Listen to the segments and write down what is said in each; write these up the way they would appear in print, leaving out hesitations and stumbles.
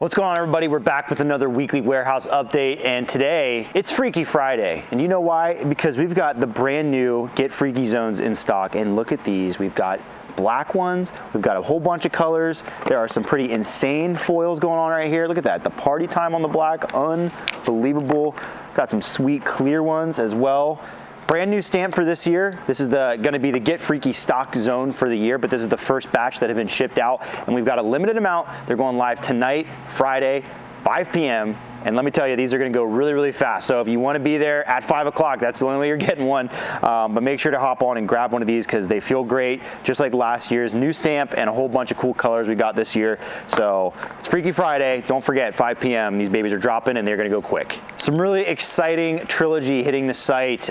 What's going on, everybody? We're back with another weekly warehouse update, and today it's Freaky Friday. And you know why? Because we've got the brand new Get Freaky zones in stock, and look at these. We've got black ones, we've got a whole bunch of colors. There are some pretty insane foils going on right here. Look at that, the party time on the black, unbelievable. Got some sweet clear ones as well. Brand new stamp for this year. This is going to be the Get Freaky stock zone for the year, but this is the first batch that have been shipped out, and we've got a limited amount. They're going live tonight, Friday, 5 p.m. And let me tell you, these are going to go really, really fast. So if you want to be there at 5 o'clock, that's the only way you're getting one. But make sure to hop on and grab one of these because they feel great, just like last year's. New stamp and a whole bunch of cool colors we got this year. So it's Freaky Friday. Don't forget, 5 p.m. These babies are dropping and they're going to go quick. Some really exciting Trilogy hitting the site.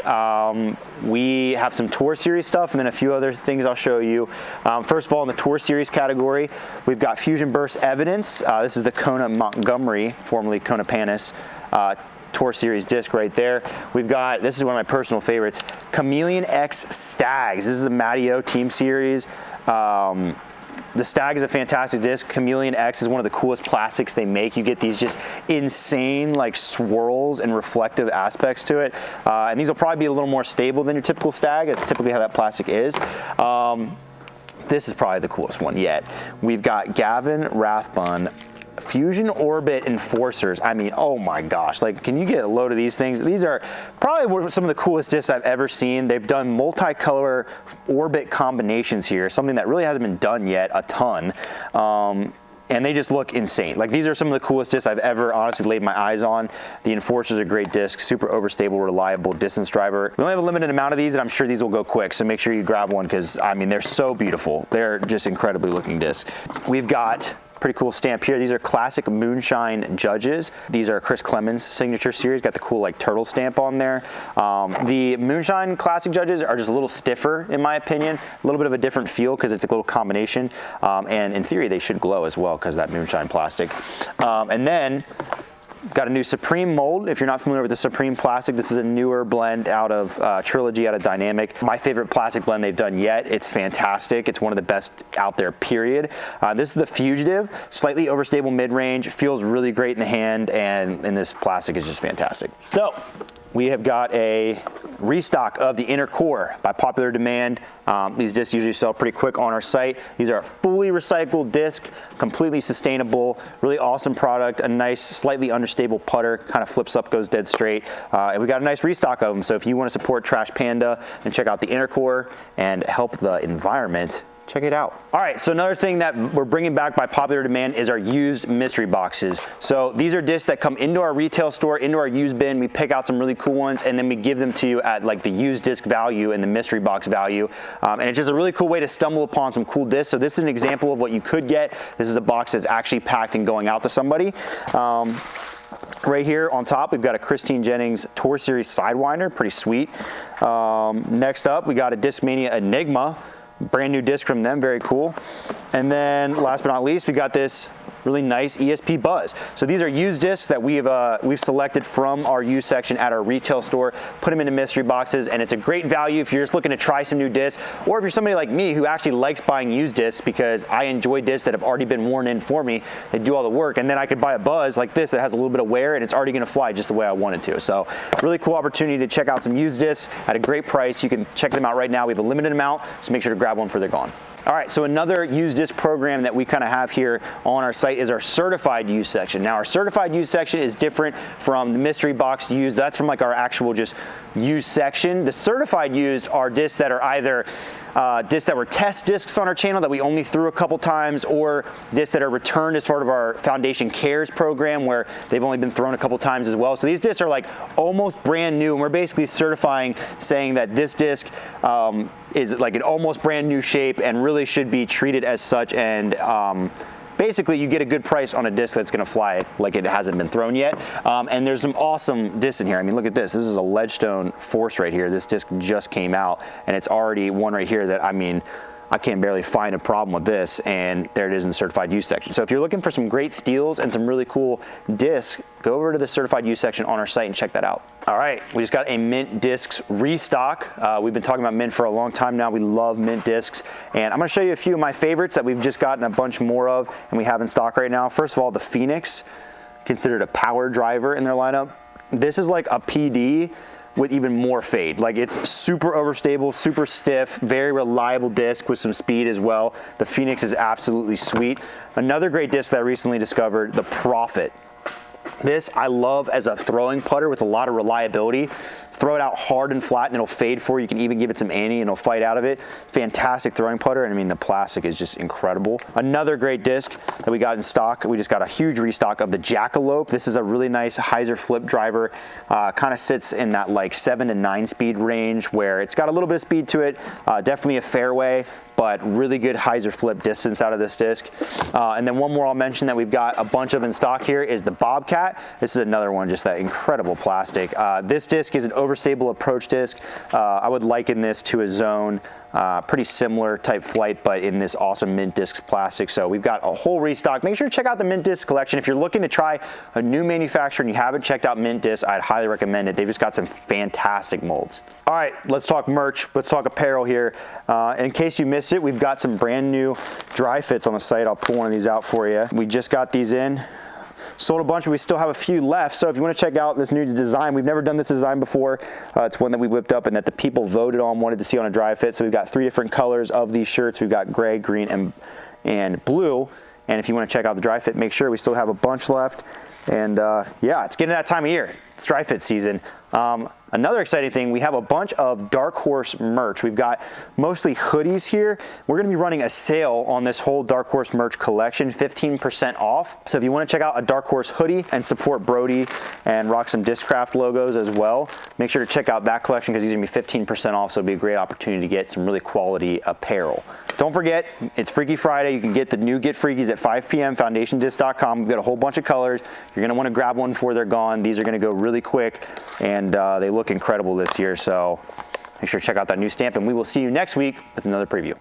We have some Tour Series stuff and then a few other things I'll show you. First of all, in the Tour Series category, we've got Fusion Burst Evidence. This is the Kona Montgomery, formerly Kona Panis, Tour Series disc right there. We've got, this is one of my personal favorites, Chameleon X Stags. This is a Matteo Team Series. The Stag is a fantastic disc. Chameleon X is one of the coolest plastics they make. You get these just insane like swirls and reflective aspects to it. And these will probably be a little more stable than your typical Stag. It's typically how that plastic is. This is probably the coolest one yet. We've got Gavin Rathbun Fusion Orbit Enforcers. I mean, oh my gosh, like, can you get a load of these things? These are probably some of the coolest discs I've ever seen. They've done multicolor orbit combinations here, something that really hasn't been done yet a ton. And they just look insane. Like, these are some of the coolest discs I've ever honestly laid my eyes on. The Enforcer's a great disc, super overstable, reliable distance driver. We only have a limited amount of these, and I'm sure these will go quick, so make sure you grab one because, I mean, they're so beautiful. They're just incredibly looking discs. We've got pretty cool stamp here. These are classic Moonshine Judges. These are Chris Clemens' signature series. Got the cool like turtle stamp on there. The Moonshine Classic Judges are just a little stiffer in my opinion. A little bit of a different feel because it's a little combination. And in theory they should glow as well because of that Moonshine plastic. And then got a new Supreme mold. If you're not familiar with the Supreme plastic, this is a newer blend out of Trilogy, out of Dynamic. My favorite plastic blend they've done yet. It's fantastic. It's one of the best out there, period. This is the Fugitive, slightly overstable mid-range, feels really great in the hand, and this plastic is just fantastic. So we have got a restock of the Inner Core by popular demand. These discs usually sell pretty quick on our site. These are a fully recycled disc, completely sustainable, really awesome product, a nice, slightly understable putter, kind of flips up, goes dead straight. And we got a nice restock of them. So if you want to support Trash Panda and check out the Inner Core and help the environment, check it out. All right, so another thing that we're bringing back by popular demand is our used mystery boxes. So these are discs that come into our retail store, into our used bin. We pick out some really cool ones and then we give them to you at like the used disc value and the mystery box value. And it's just a really cool way to stumble upon some cool discs. So this is an example of what you could get. This is a box that's actually packed and going out to somebody. Right here on top, we've got a Christine Jennings Tour Series Sidewinder, pretty sweet. Next up, we got a Discmania Enigma. Brand new disc from them, very cool. And then last but not least, we got this really nice ESP Buzz. So these are used discs that we've selected from our used section at our retail store, put them into mystery boxes, and it's a great value if you're just looking to try some new discs, or if you're somebody like me who actually likes buying used discs because I enjoy discs that have already been worn in for me. They do all the work, and then I could buy a Buzz like this that has a little bit of wear and it's already gonna fly just the way I want it to. So really cool opportunity to check out some used discs at a great price. You can check them out right now. We have a limited amount, so make sure to grab one before they're gone. All right, so another used disc program that we kind of have here on our site is our certified used section. Now, our certified used section is different from the mystery box used. That's from like our actual just used section. The certified used are discs that are either discs that were test discs on our channel that we only threw a couple times, or discs that are returned as part of our Foundation Cares program where they've only been thrown a couple times as well. So these discs are like almost brand new, and we're basically certifying, saying that this disc is like an almost brand new shape and really should be treated as such, and basically you get a good price on a disc that's going to fly like it hasn't been thrown yet. And there's some awesome discs in here. I mean, look at this. This is a Ledgestone Force right here. This disc just came out, and it's already one right here that, I mean, I can barely find a problem with this, and there it is in the certified used section. So if you're looking for some great steals and some really cool discs, go over to the certified used section on our site and check that out. All right, we just got a Mint discs restock. We've been talking about Mint for a long time now. We love Mint discs, and I'm gonna show you a few of my favorites that we've just gotten a bunch more of and we have in stock right now. First of all, the Phoenix, considered a power driver in their lineup. This is like a PD with even more fade. Like, it's super overstable, super stiff, very reliable disc with some speed as well. The Phoenix is absolutely sweet. Another great disc that I recently discovered, the Prophet. This I love as a throwing putter with a lot of reliability. Throw it out hard and flat and it'll fade for you. You can even give it some ante and it'll fight out of it. Fantastic throwing putter, and I mean the plastic is just incredible. Another great disc that we got in stock, we just got a huge restock of the Jackalope. This is a really nice hyzer flip driver. Kind of sits in that like 7 to 9 speed range where it's got a little bit of speed to it. Definitely a fairway, but really good hyzer flip distance out of this disc. And then one more I'll mention that we've got a bunch of in stock here is the Bobcat. This is another one, just that incredible plastic. This disc is an overstable approach disc. I would liken this to a Zone. Pretty similar type flight, but in this awesome Mint discs plastic. So we've got a whole restock. Make sure to check out the Mint disc collection. If you're looking to try a new manufacturer and you haven't checked out Mint discs, I'd highly recommend it. They've just got some fantastic molds. All right, let's talk merch. Let's talk apparel here. In case you missed it, we've got some brand new dry fits on the site. I'll pull one of these out for you. We just got these in. Sold a bunch, but we still have a few left. So if you want to check out this new design, we've never done this design before. It's one that we whipped up and that the people voted on, wanted to see on a dry fit. So we've got 3 different colors of these shirts. We've got gray, green, and blue. And if you want to check out the dry fit, make sure we still have a bunch left. And yeah, it's getting that time of year. It's dry fit season. Another exciting thing, we have a bunch of Dark Horse merch. We've got mostly hoodies here. We're gonna be running a sale on this whole Dark Horse merch collection, 15% off. So if you wanna check out a Dark Horse hoodie and support Brody and rock some Discraft logos as well, make sure to check out that collection because these are gonna be 15% off, so it'll be a great opportunity to get some really quality apparel. Don't forget, it's Freaky Friday. You can get the new Get Freakies at 5 p.m. foundationdisc.com. We've got a whole bunch of colors. You're gonna wanna grab one before they're gone. These are gonna go really quick, and they look incredible this year, so make sure to check out that new stamp, and we will see you next week with another preview.